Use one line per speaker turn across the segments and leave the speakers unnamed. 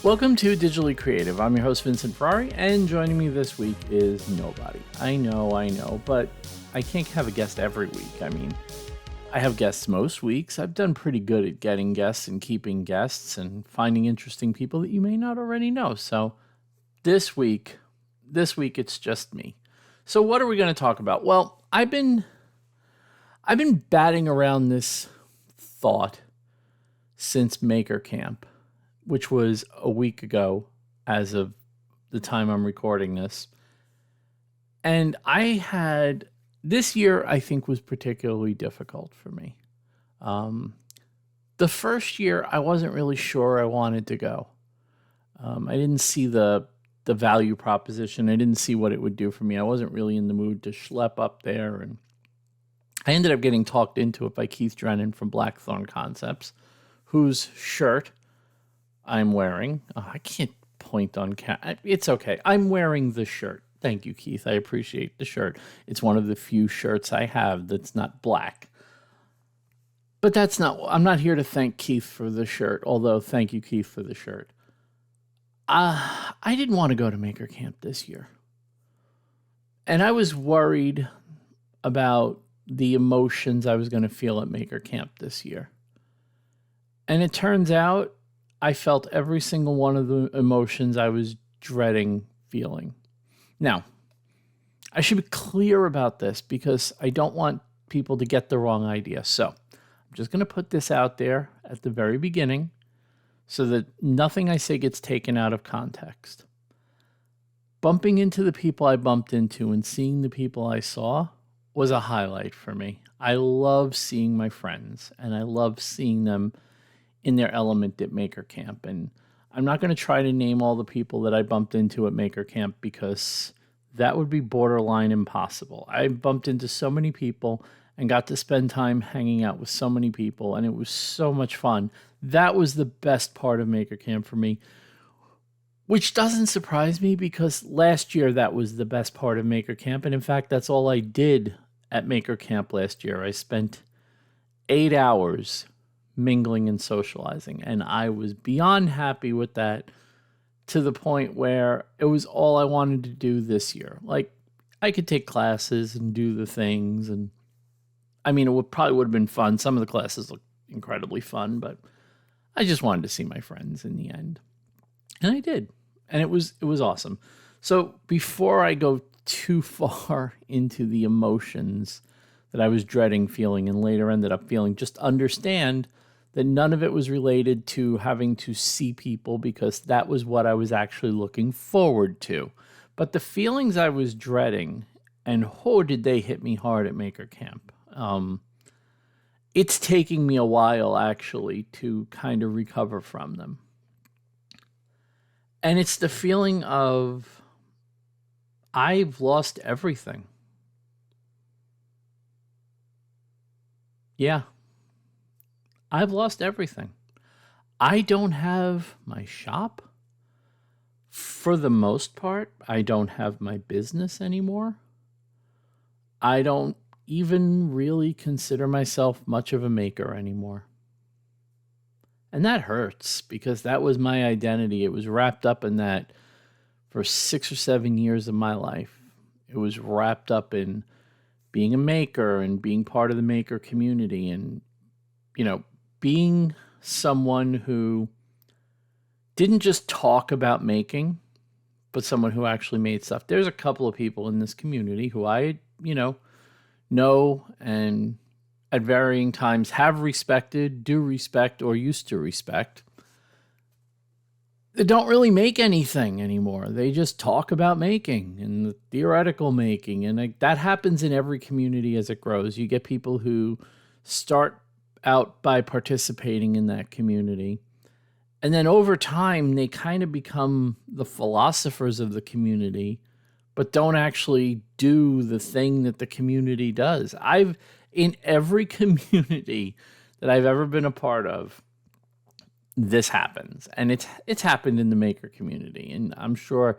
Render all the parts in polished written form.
Welcome to Digitally Creative. I'm your host, Vincent Ferrari, and joining me this week is nobody. I know, but I can't have a guest every week. I mean, I have guests most weeks. I've done pretty good at getting guests and keeping guests and finding interesting people that you may not already know. So this week it's just me. So what are we going to talk about? Well, I've been batting around this thought since Maker Camp, which was a week ago as of the time I'm recording this. And this year, I think, was particularly difficult for me. The first year, I wasn't really sure I wanted to go. I didn't see the value proposition. I didn't see what it would do for me. I wasn't really in the mood to schlep up there. And I ended up getting talked into it by Keith Drennan from Blackthorn Concepts, whose shirt I'm wearing. Oh, I can't point on it's okay. I'm wearing the shirt. Thank you, Keith. I appreciate the shirt. It's one of the few shirts I have that's not black. But I'm not here to thank Keith for the shirt, although thank you, Keith, for the shirt. I didn't want to go to Maker Camp this year. And I was worried about the emotions I was going to feel at Maker Camp this year. And it turns out I felt every single one of the emotions I was dreading feeling. Now, I should be clear about this because I don't want people to get the wrong idea. So I'm just going to put this out there at the very beginning so that nothing I say gets taken out of context. Bumping into the people I bumped into and seeing the people I saw was a highlight for me. I love seeing my friends, and I love seeing them in their element at Maker Camp. And I'm not going to try to name all the people that I bumped into at Maker Camp because that would be borderline impossible. I bumped into so many people and got to spend time hanging out with so many people, and it was so much fun. That was the best part of Maker Camp for me, which doesn't surprise me because last year that was the best part of Maker Camp. And in fact, that's all I did at Maker Camp last year. I spent 8 hours mingling and socializing, and I was beyond happy with that, to the point where it was all I wanted to do this year. Like, I could take classes and do the things, and I mean, it probably would have been fun. Some of the classes looked incredibly fun, but I just wanted to see my friends in the end, and I did, and it was awesome. So before I go too far into the emotions that I was dreading feeling and later ended up feeling, just understand that none of it was related to having to see people, because that was what I was actually looking forward to. But the feelings I was dreading, and did they hit me hard at Maker Camp. It's taking me a while, actually, to kind of recover from them. And it's the feeling of, I've lost everything. Yeah. I've lost everything. I don't have my shop. For the most part, I don't have my business anymore. I don't even really consider myself much of a maker anymore. And that hurts because that was my identity. It was wrapped up in that for 6 or 7 years of my life. It was wrapped up in being a maker and being part of the maker community and, being someone who didn't just talk about making, but someone who actually made stuff. There's a couple of people in this community who I, know and at varying times have respected, do respect, or used to respect. They don't really make anything anymore. They just talk about making and the theoretical making. And that happens in every community as it grows. You get people who start out by participating in that community. And then over time, they kind of become the philosophers of the community, but don't actually do the thing that the community does. In every community that I've ever been a part of, this happens. And it's happened in the maker community. And I'm sure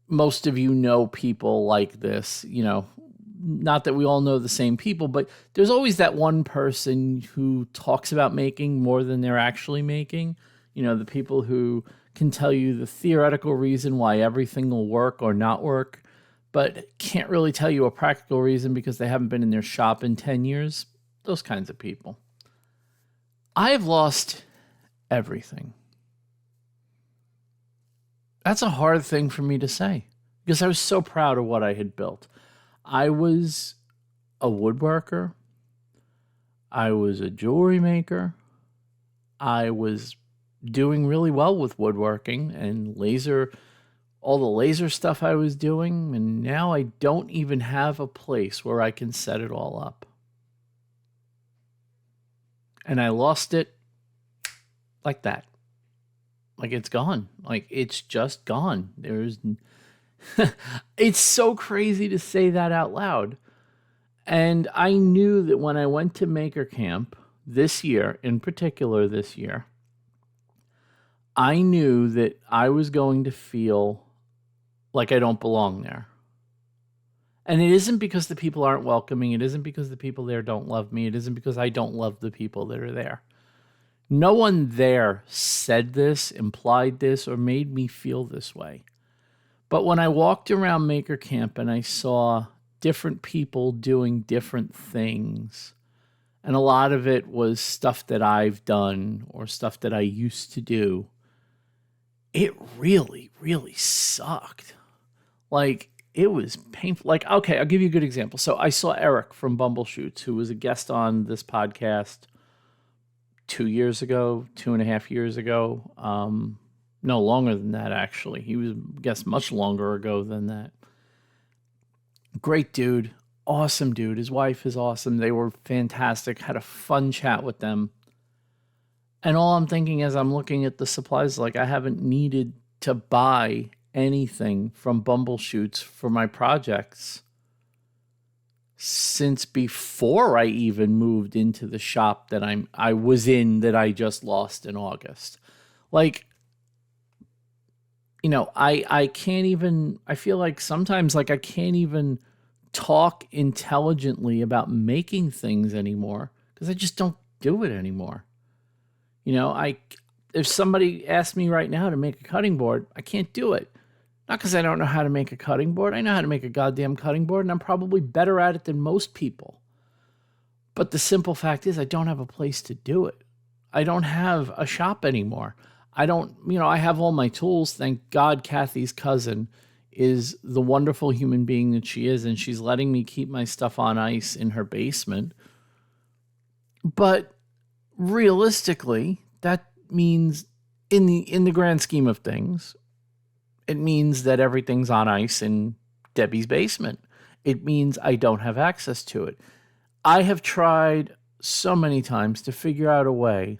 most of you know people like this, not that we all know the same people, but there's always that one person who talks about making more than they're actually making. The people who can tell you the theoretical reason why everything will work or not work, but can't really tell you a practical reason because they haven't been in their shop in 10 years. Those kinds of people. I've lost everything. That's a hard thing for me to say because I was so proud of what I had built. I was a woodworker. I was a jewelry maker. I was doing really well with woodworking and laser, all the laser stuff I was doing. And now I don't even have a place where I can set it all up. And I lost it like that. Like it's gone. Like it's just gone. It's so crazy to say that out loud. And I knew that when I went to Maker Camp this year, in particular this year, I knew that I was going to feel like I don't belong there. And it isn't because the people aren't welcoming. It isn't because the people there don't love me. It isn't because I don't love the people that are there. No one there said this, implied this, or made me feel this way. But when I walked around Maker Camp and I saw different people doing different things, and a lot of it was stuff that I've done or stuff that I used to do, it really, really sucked. Like, it was painful. Like, okay, I'll give you a good example. So I saw Eric from Bumbleshoots, who was a guest on this podcast 2 years ago, 2.5 years ago. No, longer than that, actually. He was a guest much longer ago than that. Great dude. Awesome dude. His wife is awesome. They were fantastic. Had a fun chat with them. And all I'm thinking as I'm looking at the supplies, like I haven't needed to buy anything from Bumbleshoots for my projects since before I even moved into the shop that I was in that I just lost in August. Like, you know, I can't even, I feel like sometimes like I can't even talk intelligently about making things anymore because I just don't do it anymore. You know, if somebody asked me right now to make a cutting board, I can't do it. Not because I don't know how to make a cutting board. I know how to make a goddamn cutting board, and I'm probably better at it than most people. But the simple fact is I don't have a place to do it. I don't have a shop anymore. I have all my tools. Thank God Kathy's cousin is the wonderful human being that she is, and she's letting me keep my stuff on ice in her basement. But realistically, that means in the grand scheme of things, it means that everything's on ice in Debbie's basement. It means I don't have access to it. I have tried so many times to figure out a way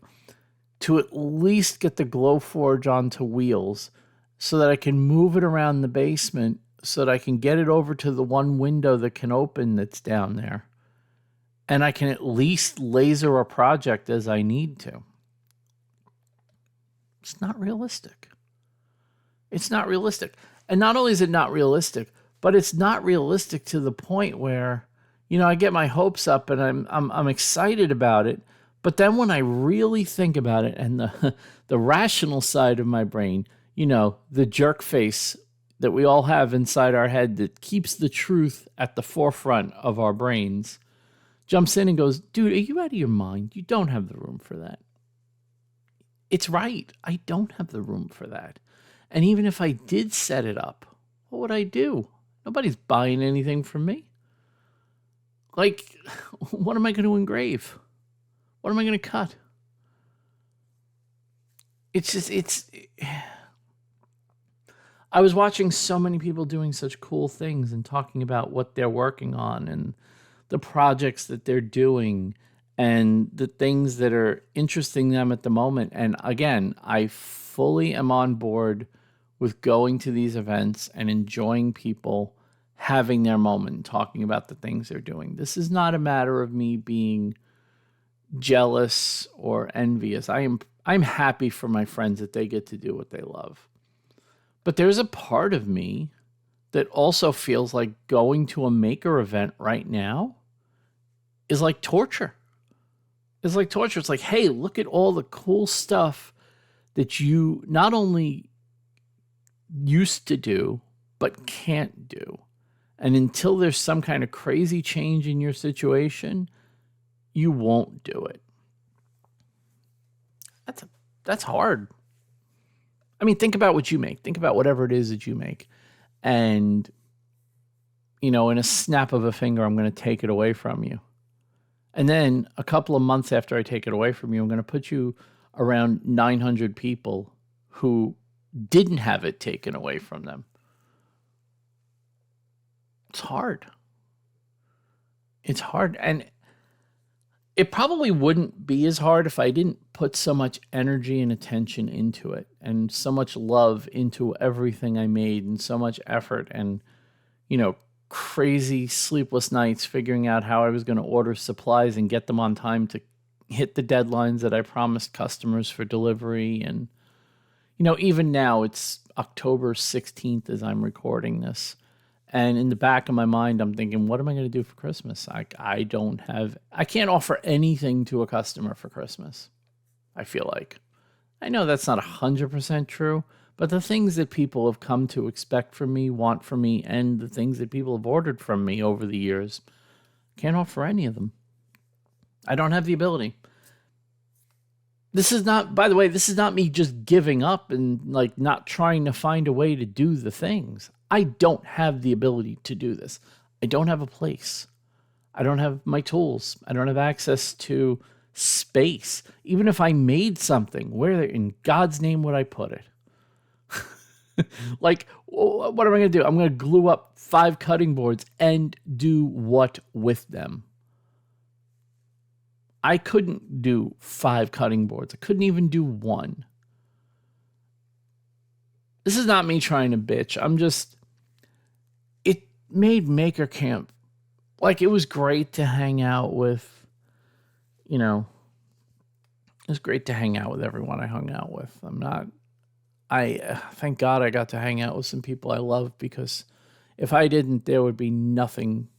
to at least get the Glowforge onto wheels so that I can move it around the basement so that I can get it over to the one window that can open that's down there. And I can at least laser a project as I need to. It's not realistic. It's not realistic. And not only is it not realistic, but it's not realistic to the point where, you know, I get my hopes up and I'm excited about it. But then when I really think about it and the rational side of my brain, you know, the jerk face that we all have inside our head that keeps the truth at the forefront of our brains, jumps in and goes, dude, are you out of your mind? You don't have the room for that. It's right. I don't have the room for that. And even if I did set it up, what would I do? Nobody's buying anything from me. Like, what am I going to engrave? What am I going to cut? I was watching so many people doing such cool things and talking about what they're working on and the projects that they're doing and the things that are interesting them at the moment. And again, I fully am on board with going to these events and enjoying people having their moment, talking about the things they're doing. This is not a matter of me being jealous or envious. I'm happy for my friends that they get to do what they love. But there's a part of me that also feels like going to a maker event right now is like torture. It's like torture. It's like, hey, look at all the cool stuff that you not only used to do, but can't do. And until there's some kind of crazy change in your situation, you won't do it. That's hard. I mean, think about what you make. Think about whatever it is that you make. And, in a snap of a finger, I'm going to take it away from you. And then a couple of months after I take it away from you, I'm going to put you around 900 people who didn't have it taken away from them. It's hard. It's hard. And it probably wouldn't be as hard if I didn't put so much energy and attention into it and so much love into everything I made and so much effort and, crazy sleepless nights figuring out how I was going to order supplies and get them on time to hit the deadlines that I promised customers for delivery. And, even now it's October 16th as I'm recording this. And in the back of my mind, I'm thinking, what am I going to do for Christmas? I can't offer anything to a customer for Christmas. I feel like. I know that's not 100% true, but the things that people have come to expect from me, want from me, and the things that people have ordered from me over the years, can't offer any of them. I don't have the ability. This is not, by the way, this is not me just giving up and not trying to find a way to do the things. I don't have the ability to do this. I don't have a place. I don't have my tools. I don't have access to space. Even if I made something, where in God's name would I put it? What am I going to do? I'm going to glue up 5 cutting boards and do what with them? I couldn't do 5 cutting boards. I couldn't even do 1. This is not me trying to bitch. It made Maker Camp, it was great to hang out with, it was great to hang out with everyone I hung out with. Thank God I got to hang out with some people I love, because if I didn't, there would be nothing,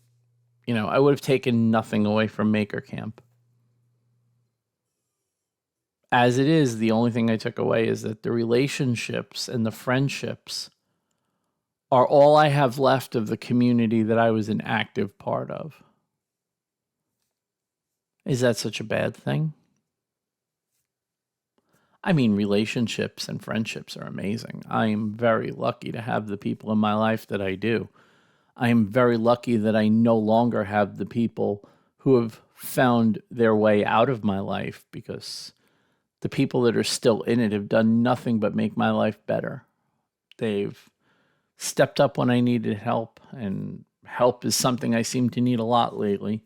I would have taken nothing away from Maker Camp. As it is, the only thing I took away is that the relationships and the friendships are all I have left of the community that I was an active part of. Is that such a bad thing? I mean, relationships and friendships are amazing. I am very lucky to have the people in my life that I do. I am very lucky that I no longer have the people who have found their way out of my life, because the people that are still in it have done nothing but make my life better. They've stepped up when I needed help, and help is something I seem to need a lot lately.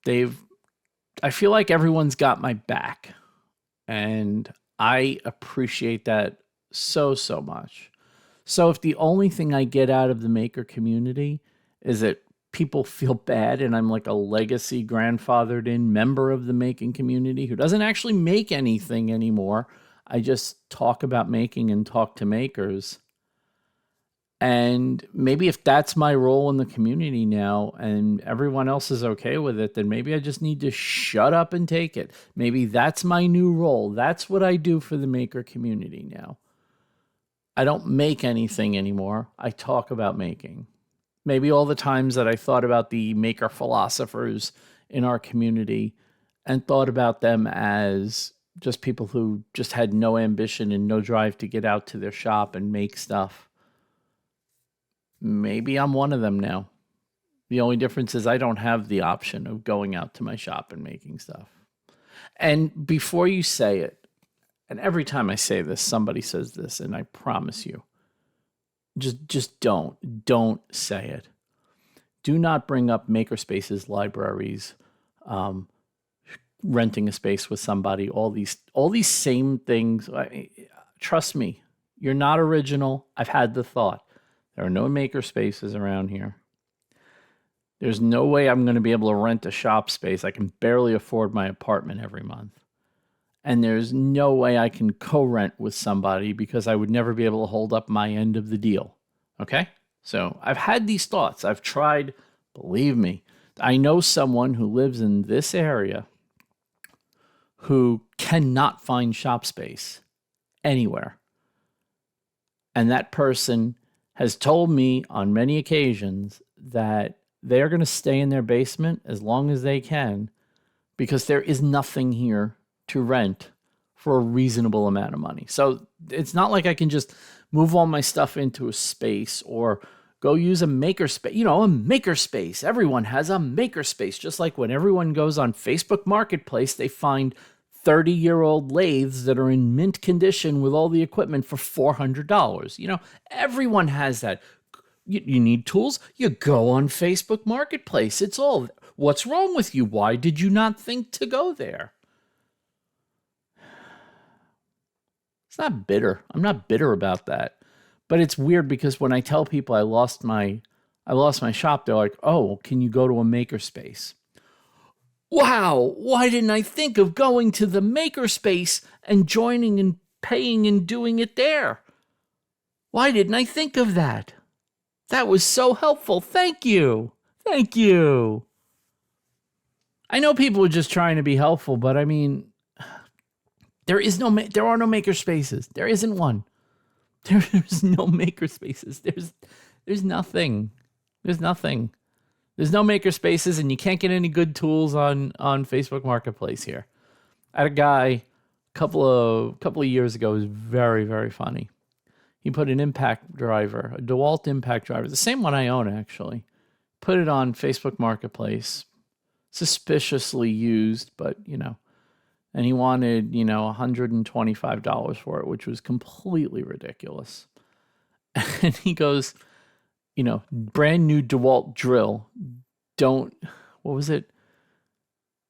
I feel like everyone's got my back, and I appreciate that so, so much. So if the only thing I get out of the maker community is that people feel bad and I'm like a legacy grandfathered in member of the making community who doesn't actually make anything anymore, I just talk about making and talk to makers. And maybe if that's my role in the community now and everyone else is okay with it, then maybe I just need to shut up and take it. Maybe that's my new role. That's what I do for the maker community now. I don't make anything anymore. I talk about making. Maybe all the times that I thought about the maker philosophers in our community and thought about them as just people who just had no ambition and no drive to get out to their shop and make stuff. Maybe I'm one of them now. The only difference is I don't have the option of going out to my shop and making stuff. And before you say it, and every time I say this, somebody says this, and I promise you, just don't say it. Do not bring up makerspaces, libraries, renting a space with somebody, all these same things. Trust me, you're not original. I've had the thought. There are no maker spaces around here. There's no way I'm going to be able to rent a shop space. I can barely afford my apartment every month. And there's no way I can co-rent with somebody because I would never be able to hold up my end of the deal. Okay? So I've had these thoughts. I've tried, believe me. I know someone who lives in this area who cannot find shop space anywhere. And that person has told me on many occasions that they're going to stay in their basement as long as they can because there is nothing here to rent for a reasonable amount of money. So it's not like I can just move all my stuff into a space or go use a makerspace. You know, a makerspace. Everyone has a makerspace. Just like when everyone goes on Facebook Marketplace, they find 30-year-old lathes that are in mint condition with all the equipment for $400. You know, everyone has that. You need tools? You go on Facebook Marketplace. It's all. What's wrong with you? Why did you not think to go there? It's not bitter. I'm not bitter about that. But it's weird because when I tell people I lost my shop, they're like, "Oh, can you go to a makerspace?" Wow, why didn't I think of going to the makerspace and joining and paying and doing it there? Why didn't I think of that? That was so helpful. Thank you. Thank you. I know people are just trying to be helpful, but I mean, there are no maker spaces. There isn't one. There's no maker spaces. There's nothing. There's nothing. There's no maker spaces, and you can't get any good tools on Facebook Marketplace here. I had a guy a couple of years ago, was very, very funny. He put an impact driver, a DeWalt impact driver, the same one I own actually, put it on Facebook Marketplace, suspiciously used, but you know, and he wanted, you know, $125 for it, which was completely ridiculous. And he goes, you know, brand new DeWalt drill. What was it?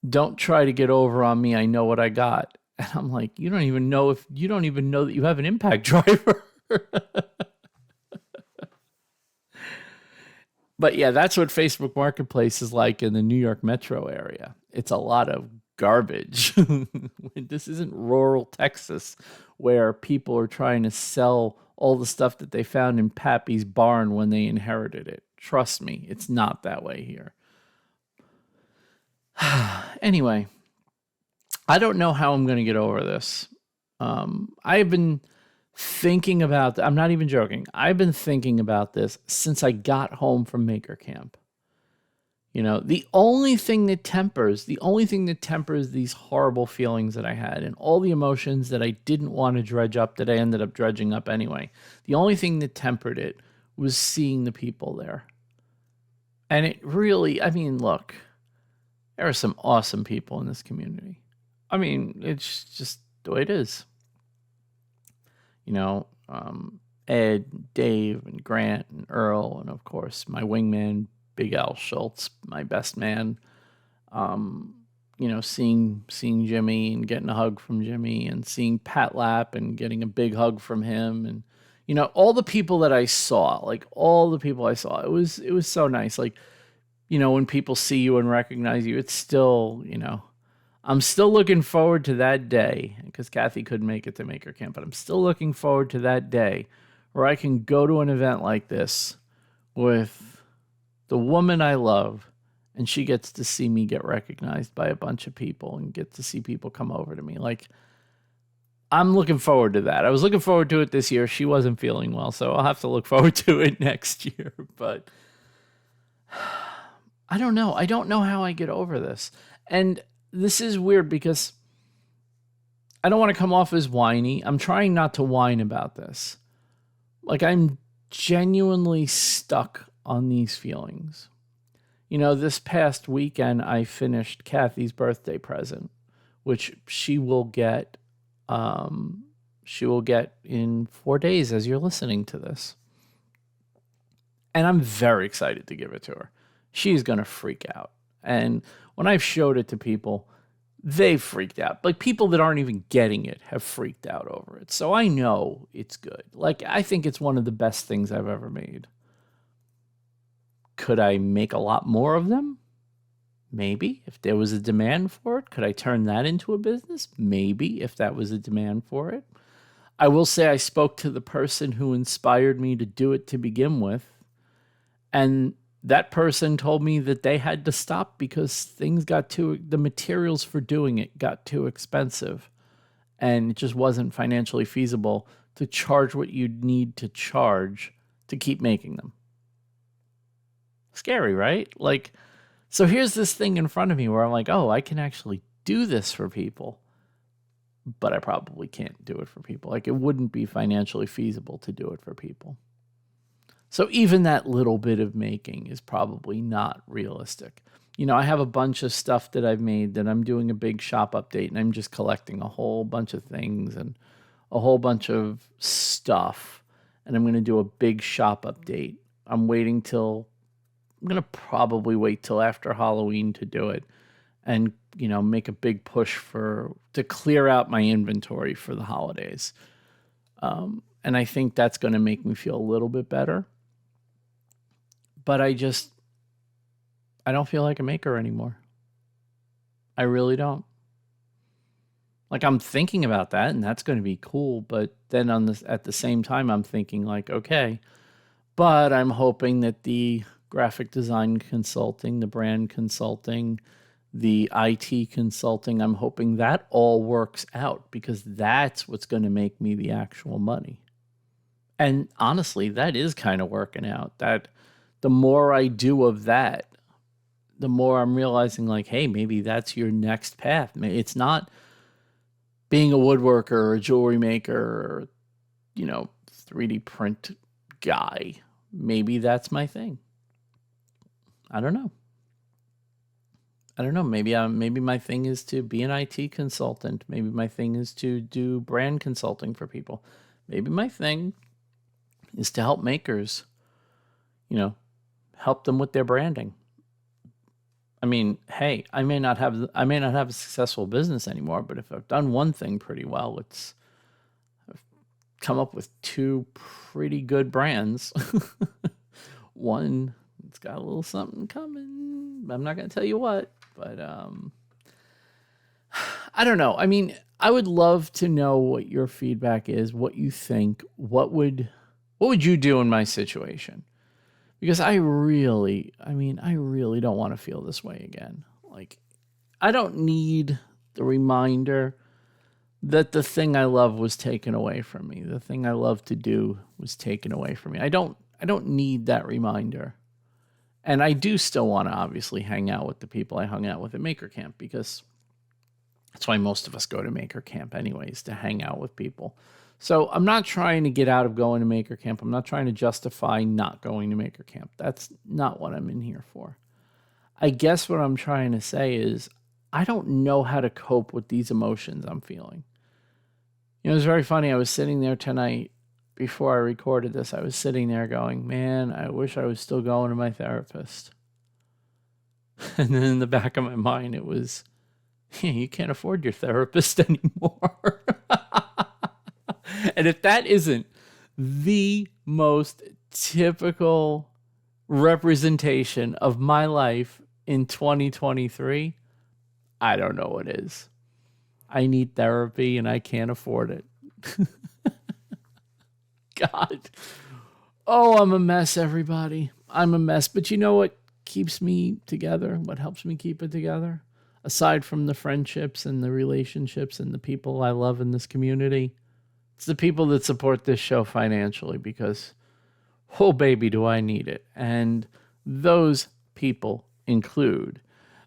Don't try to get over on me. I know what I got. And I'm like, you don't even know that you have an impact driver. But yeah, that's what Facebook Marketplace is like in the New York metro area. It's a lot of garbage. This isn't rural Texas where people are trying to sell all the stuff that they found in Pappy's barn when they inherited it. Trust me, it's not that way here. Anyway, I don't know how I'm going to get over this. I've been thinking about I'm not even joking. I've been thinking about this since I got home from Maker Camp. You know, the only thing that tempers these horrible feelings that I had and all the emotions that I didn't want to dredge up that I ended up dredging up anyway. The only thing that tempered it was seeing the people there. And it really, I mean, look, there are some awesome people in this community. I mean, it's just the way it is. You know, Ed, Dave, and Grant, and Earl, and of course, my wingman, Big Al Schultz, my best man. You know, seeing Jimmy and getting a hug from Jimmy, and seeing Pat Lapp and getting a big hug from him, and you know, all the people that I saw, it was so nice. Like, you know, when people see you and recognize you, it's still, you know, I'm still looking forward to that day because Kathy couldn't make it to Maker Camp, but I'm still looking forward to that day where I can go to an event like this with the woman I love, and she gets to see me get recognized by a bunch of people and get to see people come over to me. Like, I'm looking forward to that. I was looking forward to it this year. She wasn't feeling well, so I'll have to look forward to it next year. But I don't know. I don't know how I get over this. And this is weird because I don't want to come off as whiny. I'm trying not to whine about this. Like, I'm genuinely stuck on these feelings. You know, this past weekend, I finished Kathy's birthday present, which she will get in 4 days as you're listening to this. And I'm very excited to give it to her. She's going to freak out. And when I've showed it to people, they've freaked out. Like, people that aren't even getting it have freaked out over it. So I know it's good. Like, I think it's one of the best things I've ever made. Could I make a lot more of them? Maybe. If there was a demand for it. Could I turn that into a business? Maybe, if that was a demand for it. I will say I spoke to the person who inspired me to do it to begin with. And that person told me that they had to stop because the materials for doing it got too expensive. and it just wasn't financially feasible to charge what you'd need to charge to keep making them. Scary, right? Like, so here's this thing in front of me where I'm like, oh, I can actually do this for people, but I probably can't do it for people. Like, it wouldn't be financially feasible to do it for people. So even that little bit of making is probably not realistic. You know, I have a bunch of stuff that I've made that I'm doing a big shop update, and I'm just collecting a whole bunch of things and a whole bunch of stuff. And I'm going to do a big shop update. I'm going to probably wait till after Halloween to do it, and, you know, make a big push to clear out my inventory for the holidays. And I think that's going to make me feel a little bit better. But I don't feel like a maker anymore. I really don't. Like, I'm thinking about that, and that's going to be cool. But then at the same time, I'm thinking like, okay, but I'm hoping that the graphic design consulting, the brand consulting, the IT consulting, I'm hoping that all works out, because that's what's going to make me the actual money. And honestly, that is kind of working out. That the more I do of that, the more I'm realizing like, hey, maybe that's your next path. It's not being a woodworker or a jewelry maker or, you know, 3D print guy. Maybe that's my thing. I don't know. Maybe my thing is to be an IT consultant. Maybe my thing is to do brand consulting for people. Maybe my thing is to help makers, you know, help them with their branding. I mean, hey, I may not have a successful business anymore, but if I've done one thing pretty well, I've come up with 2 pretty good brands. One, it's got a little something coming. I'm not going to tell you what, but I don't know. I mean, I would love to know what your feedback is, what you think. What would you do in my situation? Because I really don't want to feel this way again. Like, I don't need the reminder that the thing I love was taken away from me. The thing I love to do was taken away from me. I don't need that reminder. And I do still want to obviously hang out with the people I hung out with at Maker Camp, because that's why most of us go to Maker Camp anyways, to hang out with people. So I'm not trying to get out of going to Maker Camp. I'm not trying to justify not going to Maker Camp. That's not what I'm in here for. I guess what I'm trying to say is I don't know how to cope with these emotions I'm feeling. You know, it was very funny. I was sitting there tonight before I recorded this. I was sitting there going, man, I wish I was still going to my therapist. And then in the back of my mind, it was, yeah, you can't afford your therapist anymore. And if that isn't the most typical representation of my life in 2023, I don't know what is. I need therapy and I can't afford it. God. Oh, I'm a mess, everybody. I'm a mess. But you know what keeps me together? What helps me keep it together? Aside from the friendships and the relationships and the people I love in this community, it's the people that support this show financially, because, oh baby, do I need it. And those people include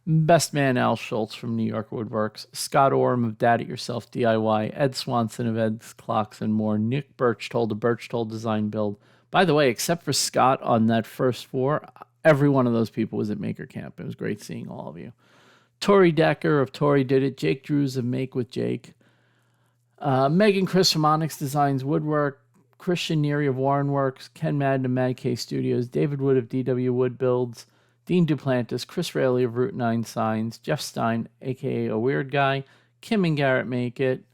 Best Man Al Schultz from New York Woodworks, Scott Oram of Dad It Yourself DIY, Ed Swanson of Ed's Clocks and More, Nick Birchtold of Birchtold Design Build. By the way, except for Scott on that first 4, every one of those people was at Maker Camp. It was great seeing all of you. Tori Decker of Tori Did It, Jake Drews of Make with Jake, Megan Chris from Onyx Designs Woodwork, Christian Neary of Warren Works, Ken Madden of Mad K Studios, David Wood of DW Wood Builds, Dean Duplantis, Chris Raley of Route 9 Signs, Jeff Stein, a.k.a. A Weird Guy, Kim and Garrett Make It,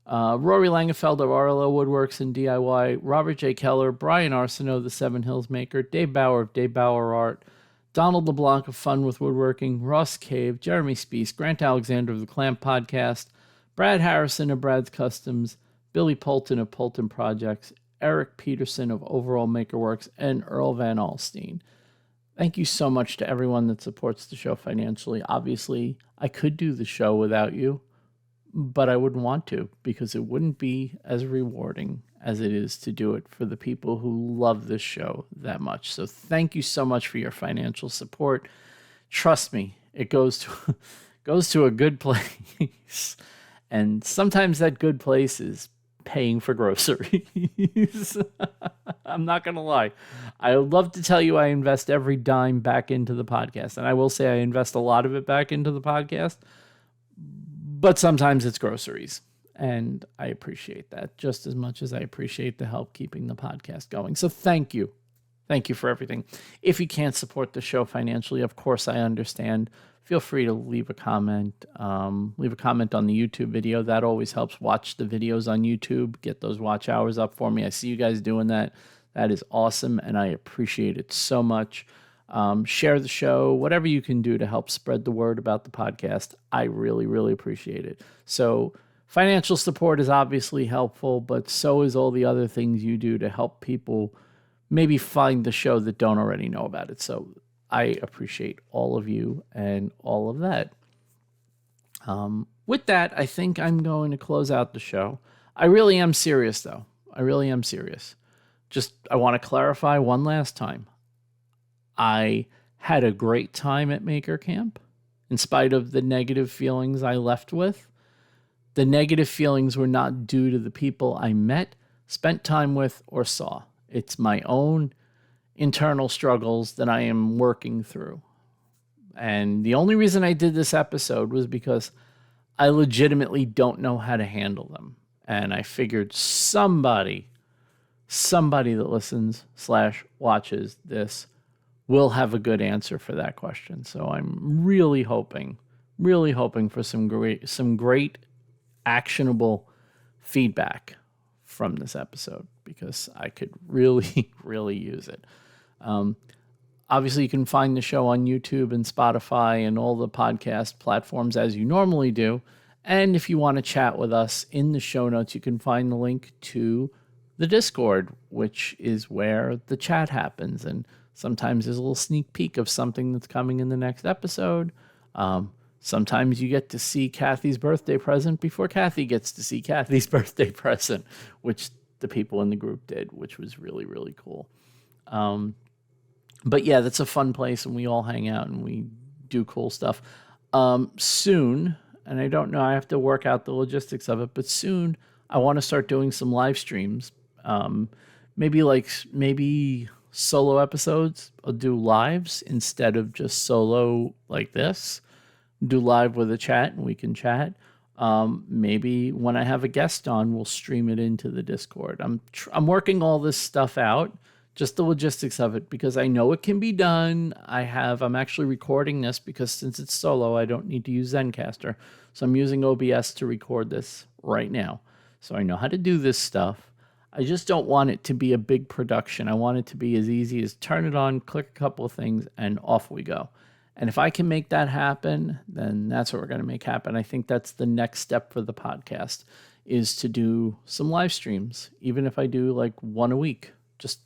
Rory Langefeld of RLO Woodworks and DIY, Robert J. Keller, Brian Arsenault, the Seven Hills Maker, Dave Bauer of Dave Bauer Art, Donald LeBlanc of Fun with Woodworking, Ross Cave, Jeremy Spees, Grant Alexander of the Clamp Podcast, Brad Harrison of Brad's Customs, Billy Polton of Polton Projects, Eric Peterson of Overall Makerworks, and Earl Van Alstine. Thank you so much to everyone that supports the show financially. Obviously, I could do the show without you, but I wouldn't want to because it wouldn't be as rewarding as it is to do it for the people who love this show that much. So thank you so much for your financial support. Trust me, it goes to a good place. And sometimes that good place is paying for groceries. I'm not going to lie. I would love to tell you I invest every dime back into the podcast. And I will say I invest a lot of it back into the podcast. But sometimes it's groceries. And I appreciate that just as much as I appreciate the help keeping the podcast going. So thank you. Thank you for everything. If you can't support the show financially, of course, I understand. Feel free to leave a comment. Leave a comment on the YouTube video. That always helps. Watch the videos on YouTube. Get those watch hours up for me. I see you guys doing that. That is awesome, and I appreciate it so much. Share the show, whatever you can do to help spread the word about the podcast. I really, really appreciate it. So financial support is obviously helpful, but so is all the other things you do to help people maybe find the show that don't already know about it. So I appreciate all of you and all of that. With that, I think I'm going to close out the show. I really am serious, though. I really am serious. I want to clarify one last time. I had a great time at Maker Camp, in spite of the negative feelings I left with. The negative feelings were not due to the people I met, spent time with, or saw. It's my own internal struggles that I am working through. And the only reason I did this episode was because I legitimately don't know how to handle them. And I figured somebody that listens/watches this will have a good answer for that question. So I'm really hoping for some great actionable feedback from this episode because I could really, really use it. Obviously, you can find the show on YouTube and Spotify and all the podcast platforms as you normally do. And if you want to chat with us in the show notes, you can find the link to the Discord, which is where the chat happens. And sometimes there's a little sneak peek of something that's coming in the next episode. Sometimes you get to see Kathy's birthday present before Kathy gets to see Kathy's birthday present, which the people in the group did, which was really, really cool. But yeah, that's a fun place, and we all hang out and we do cool stuff. Soon, and I don't know, I have to work out the logistics of it, but soon I want to start doing some live streams. Maybe solo episodes. I'll do lives instead of just solo like this. Do live with a chat and we can chat. Maybe when I have a guest on, we'll stream it into the Discord. I'm working all this stuff out, just the logistics of it, because I know it can be done. I'm actually recording this because since it's solo, I don't need to use Zencastr. So I'm using OBS to record this right now. So I know how to do this stuff. I just don't want it to be a big production. I want it to be as easy as turn it on, click a couple of things, and off we go. And if I can make that happen, then that's what we're going to make happen. I think that's the next step for the podcast, is to do some live streams, even if I do like one a week. Just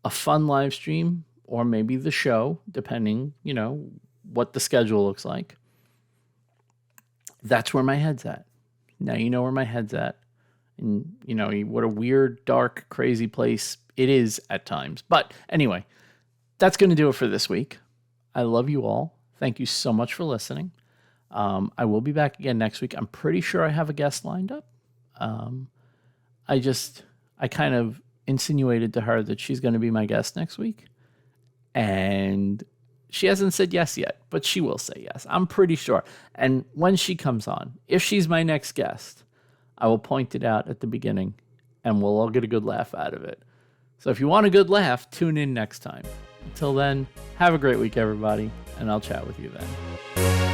a fun live stream, or maybe the show, depending, what the schedule looks like. That's where my head's at. Now you know where my head's at. And, what a weird, dark, crazy place it is at times. But anyway, that's going to do it for this week. I love you all. Thank you so much for listening. I will be back again next week. I'm pretty sure I have a guest lined up. I kind of insinuated to her that she's going to be my guest next week. And she hasn't said yes yet, but she will say yes. I'm pretty sure. And when she comes on, if she's my next guest, I will point it out at the beginning and we'll all get a good laugh out of it. So if you want a good laugh, tune in next time. Until then, have a great week, everybody, and I'll chat with you then.